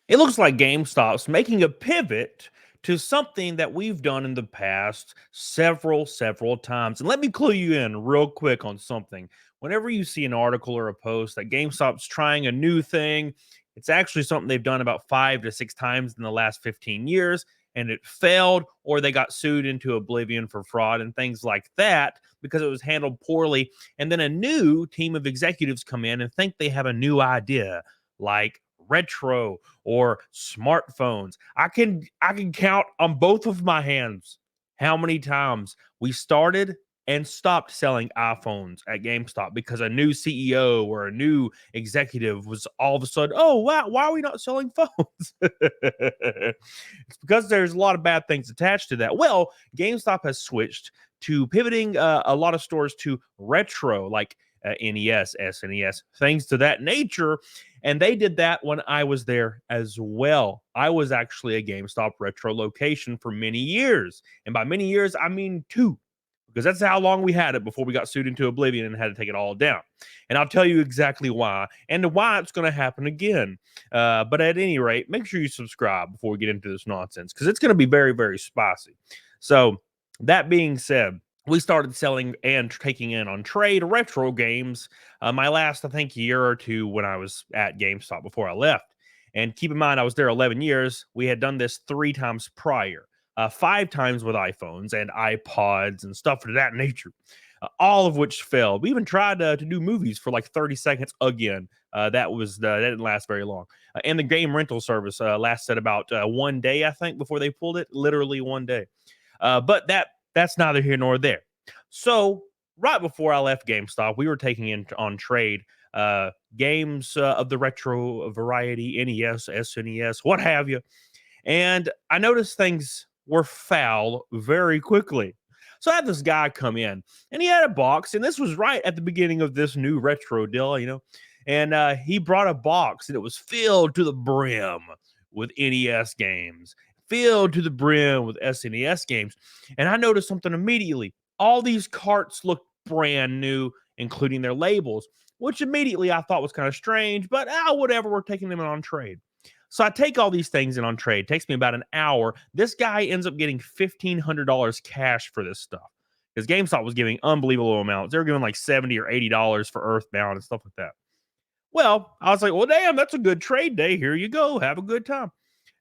It looks like GameStop's making a pivot to something that we've done in the past several times. And let me clue you in real quick on something. Whenever you see an article or a post that GameStop's trying a new thing, it's actually something they've done about 5 to 6 times in the last 15 years, and it failed, or they got sued into oblivion for fraud and things like that because it was handled poorly. And then a new team of executives come in and think they have a new idea, like retro or smartphones. I can count on both of my hands how many times we started and stopped selling iPhones at GameStop because a new CEO or a new executive was all of a sudden, oh wow, why are we not selling phones? It's because there's a lot of bad things attached to that. Well, GameStop has switched to pivoting a lot of stores to retro, like NES, SNES, things to that nature. And they did that when I was there as well. I was actually a GameStop retro location for many years. And by many years, I mean two, because that's how long we had it before we got sued into oblivion and had to take it all down. And I'll tell you exactly why and why it's going to happen again. But at any rate, make sure you subscribe before we get into this nonsense because it's going to be very spicy. So, that being said, we started selling and taking in on trade retro games my last, I think, year or two when I was at GameStop before I left. And keep in mind, I was there 11 years. We had done this 3 times prior, 5 times with iPhones and iPods and stuff of that nature, all of which failed. We even tried to do movies for like 30 seconds again. That didn't last very long. And the game rental service lasted about 1 day, I think, before they pulled it. Literally 1 day. But that's neither here nor there. So right before I left GameStop, we were taking in on trade games of the retro variety, NES, SNES, what have you. And I noticed things were foul very quickly. So I had this guy come in and he had a box, and this was right at the beginning of this new retro deal. And he brought a box and it was filled to the brim with NES games, filled to the brim with SNES games. And I noticed something immediately. All these carts looked brand new, including their labels, which immediately I thought was kind of strange, but whatever, we're taking them in on trade. So I take all these things in on trade. It takes me about an hour. This guy ends up getting $1,500 cash for this stuff because GameStop was giving unbelievable amounts. They were giving like $70 or $80 for Earthbound and stuff like that. Well, I was like, well, damn, that's a good trade day. Here you go. Have a good time.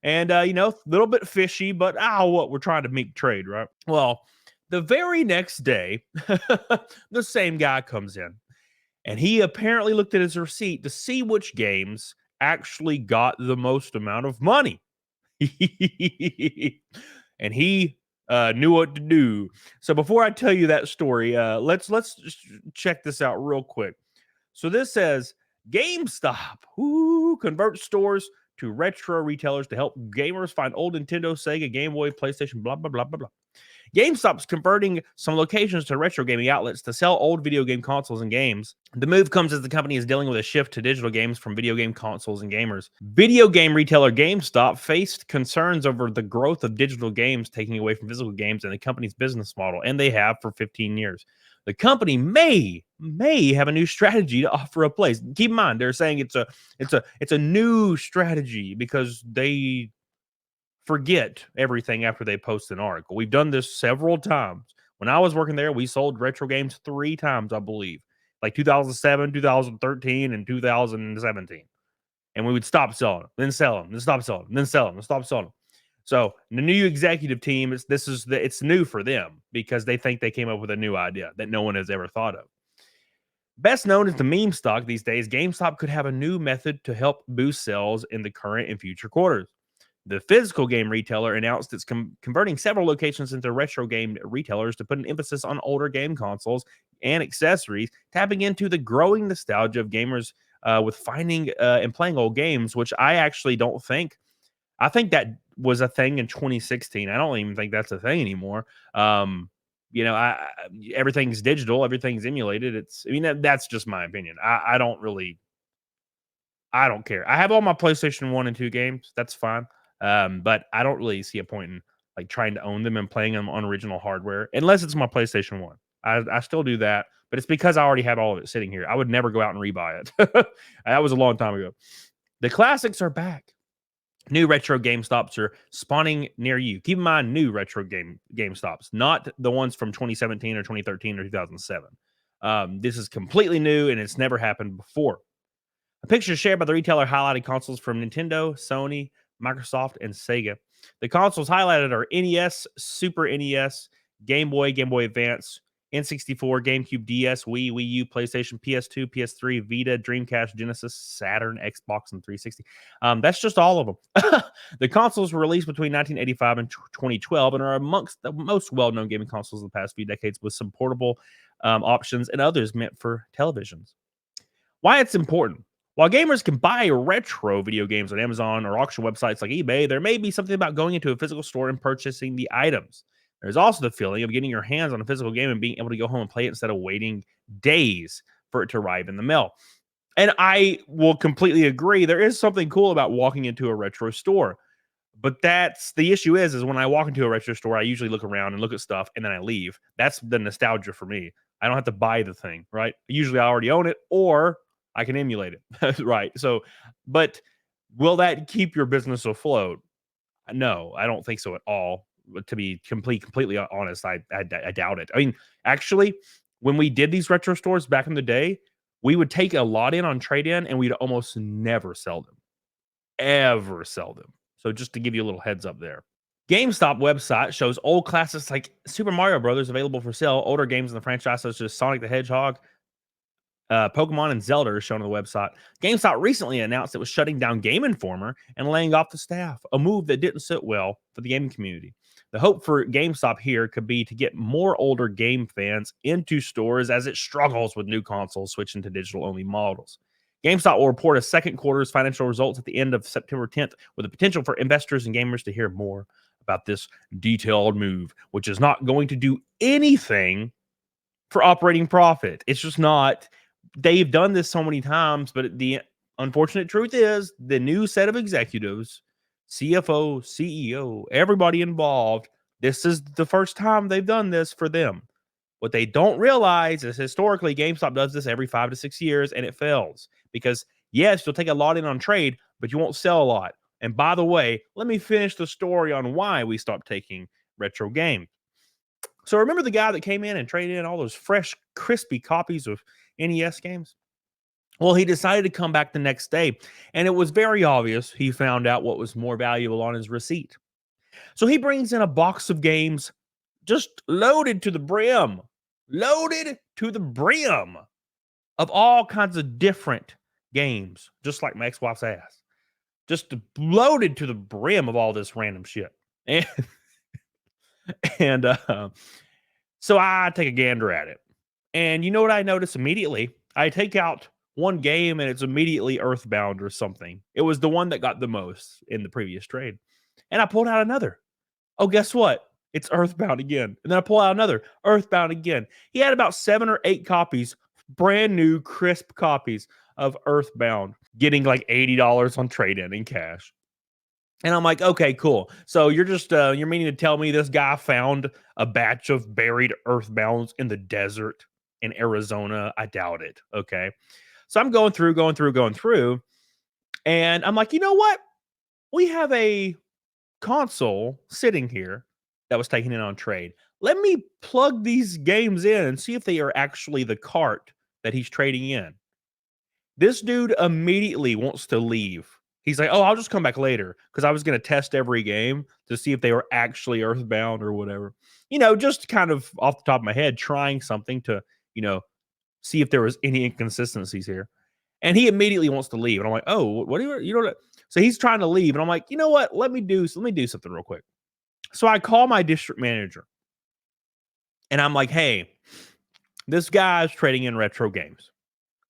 And, a little bit fishy, but what? We're trying to make trade, right? Well, the very next day, the same guy comes in and he apparently looked at his receipt to see which games actually got the most amount of money. And he knew what to do. So before I tell you that story, let's check this out real quick. So this says GameStop converts stores to retro retailers to help gamers find old Nintendo, Sega, Game Boy, PlayStation, blah blah blah blah blah. GameStop's converting some locations to retro gaming outlets to sell old video game consoles and games. The move comes as the company is dealing with a shift to digital games from video game consoles and gamers. Video game retailer GameStop faced concerns over the growth of digital games taking away from physical games and the company's business model, and they have for 15 years. The company may have a new strategy to offer a place. Keep in mind, they're saying it's a new strategy because they forget everything after they post an article. We've done this several times. When I was working there, we sold retro games 3 times, I believe, like 2007, 2013, and 2017. And we would stop selling them, then sell them, then stop selling them, then sell them, then stop selling them. So the new executive team it's new for them because they think they came up with a new idea that no one has ever thought of. Best known as the meme stock these days, GameStop could have a new method to help boost sales in the current and future quarters. The physical game retailer announced it's converting several locations into retro game retailers to put an emphasis on older game consoles and accessories, tapping into the growing nostalgia of gamers with finding and playing old games, which I actually don't think. I think that was a thing in 2016. I don't even think that's a thing anymore. Everything's digital, everything's emulated. That's just my opinion. I don't really, I don't care. I have all my PlayStation 1 and 2 games. That's fine. But I don't really see a point in like trying to own them and playing them on original hardware unless it's my PlayStation 1. I still do that, but it's because I already have all of it sitting here. I would never go out and rebuy it. That was a long time ago. The classics are back. New retro GameStops are spawning near you. Keep in mind, new retro GameStops, not the ones from 2017 or 2013 or 2007. This is completely new and it's never happened before. A picture shared by the retailer highlighted consoles from Nintendo, Sony, Microsoft, and Sega. The consoles highlighted are NES, Super NES, Game Boy, Game Boy Advance, N64, GameCube, DS, Wii U, PlayStation, PS2, PS3, Vita, Dreamcast, Genesis, Saturn, Xbox, and 360. That's just all of them. The consoles were released between 1985 and 2012 and are amongst the most well-known gaming consoles of the past few decades, with some portable options and others meant for televisions. Why it's important. While gamers can buy retro video games on Amazon or auction websites like eBay, there may be something about going into a physical store and purchasing the items. There's also the feeling of getting your hands on a physical game and being able to go home and play it instead of waiting days for it to arrive in the mail. And I will completely agree. There is something cool about walking into a retro store. But that's the issue is when I walk into a retro store, I usually look around and look at stuff and then I leave. That's the nostalgia for me. I don't have to buy the thing, right? Usually I already own it or I can emulate it. Right. So, but will that keep your business afloat? No, I don't think so at all. But to be completely honest, I doubt it. I mean, actually, when we did these retro stores back in the day, we would take a lot in on trade in and we'd almost never sell them, ever sell them. So just to give you a little heads up there. GameStop website shows old classics like Super Mario Brothers available for sale. Older games in the franchise such as Sonic the Hedgehog, Pokemon, and Zelda are shown on the website. GameStop recently announced it was shutting down Game Informer and laying off the staff, a move that didn't sit well for the gaming community. The hope for GameStop here could be to get more older game fans into stores as it struggles with new consoles switching to digital-only models. GameStop will report a second quarter's financial results at the end of September 10th, with the potential for investors and gamers to hear more about this detailed move, which is not going to do anything for operating profit. It's just not. They've done this so many times, but the unfortunate truth is the new set of executives, CFO, CEO, everybody involved, this is the first time they've done this for them. What they don't realize is historically GameStop does this every 5 to 6 years and it fails because yes, you'll take a lot in on trade, but you won't sell a lot. And by the way, let me finish the story on why we stopped taking retro games. So remember the guy that came in and traded in all those fresh, crispy copies of NES games? Well, he decided to come back the next day, and it was very obvious he found out what was more valuable on his receipt. So he brings in a box of games just loaded to the brim of all kinds of different games, just like my ex-wife's ass, just loaded to the brim of all this random shit. And, and so I take a gander at it. And you know what I notice immediately? I take out one game and it's immediately Earthbound or something. It was the one that got the most in the previous trade. And I pulled out another. Oh, guess what? It's Earthbound again. And then I pull out another, Earthbound again. He had about 7 or 8 copies, brand new, crisp copies of Earthbound, getting like $80 on trade-in in cash. And I'm like, okay, cool. So you're just you're meaning to tell me this guy found a batch of buried Earthbounds in the desert in Arizona? I doubt it. Okay. So I'm going through, and I'm like, you know what? We have a console sitting here that was taken in on trade. Let me plug these games in and see if they are actually the cart that he's trading in. This dude immediately wants to leave. He's like, oh, I'll just come back later because I was going to test every game to see if they were actually Earthbound or whatever. You know, just kind of off the top of my head, trying something to, you know, see if there was any inconsistencies here. And he immediately wants to leave. And I'm like, oh, what do you know? So he's trying to leave. And I'm like, you know what? Let me do something real quick. So I call my district manager and I'm like, hey, this guy's trading in retro games.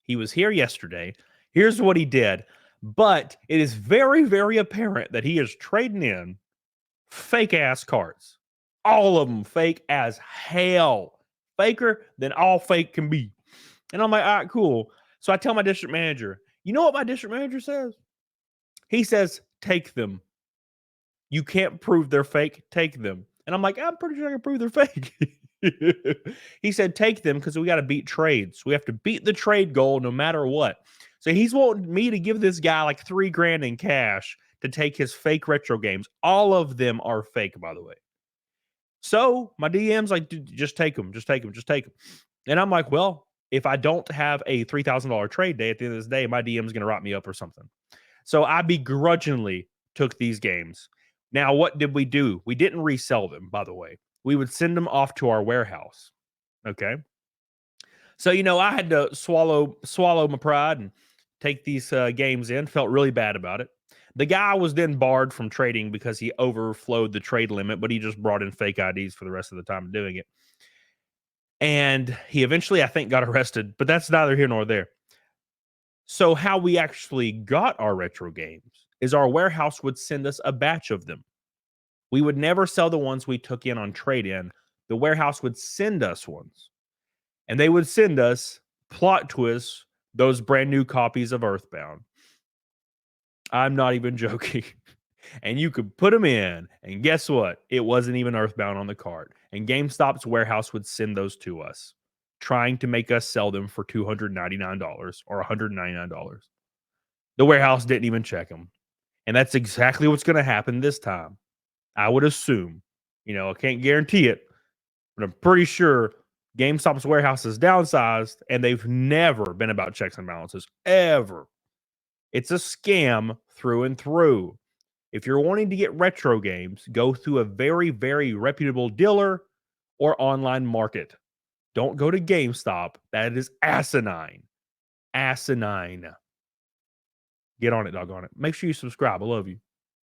He was here yesterday. Here's what he did. But it is very, very apparent that he is trading in fake ass cards. All of them fake as hell. Faker than all fake can be. And I'm like, all right, cool. So I tell my district manager, you know what my district manager says? He says, take them. You can't prove they're fake. Take them. And I'm like, I'm pretty sure I can prove they're fake. He said, take them because we got to beat trades. We have to beat the trade goal no matter what. So he's wanting me to give this guy like $3,000 in cash to take his fake retro games. All of them are fake, by the way. So my DM's like, "Dude, just take them, just take them, just take them." And I'm like, well, if I don't have a $3,000 trade day at the end of this day, my DM's going to write me up or something. So I begrudgingly took these games. Now, what did we do? We didn't resell them, by the way. We would send them off to our warehouse. Okay. So, I had to swallow my pride and take these games in. Felt really bad about it. The guy was then barred from trading because he overflowed the trade limit, but he just brought in fake IDs for the rest of the time doing it. And he eventually, I think, got arrested, but that's neither here nor there. So, how we actually got our retro games is our warehouse would send us a batch of them. We would never sell the ones we took in on trade in. The warehouse would send us ones, and they would send us, plot twists, those brand new copies of Earthbound. I'm not even joking. And you could put them in, and guess what? It wasn't even Earthbound on the cart. And GameStop's warehouse would send those to us, trying to make us sell them for $299 or $199. The warehouse didn't even check them. And that's exactly what's going to happen this time. I would assume. I can't guarantee it, but I'm pretty sure GameStop's warehouse is downsized and they've never been about checks and balances, ever. It's a scam through and through. If you're wanting to get retro games, go through a very, very reputable dealer or online market. Don't go to GameStop. That is asinine. Asinine. Get on it, doggone it. Make sure you subscribe. I love you.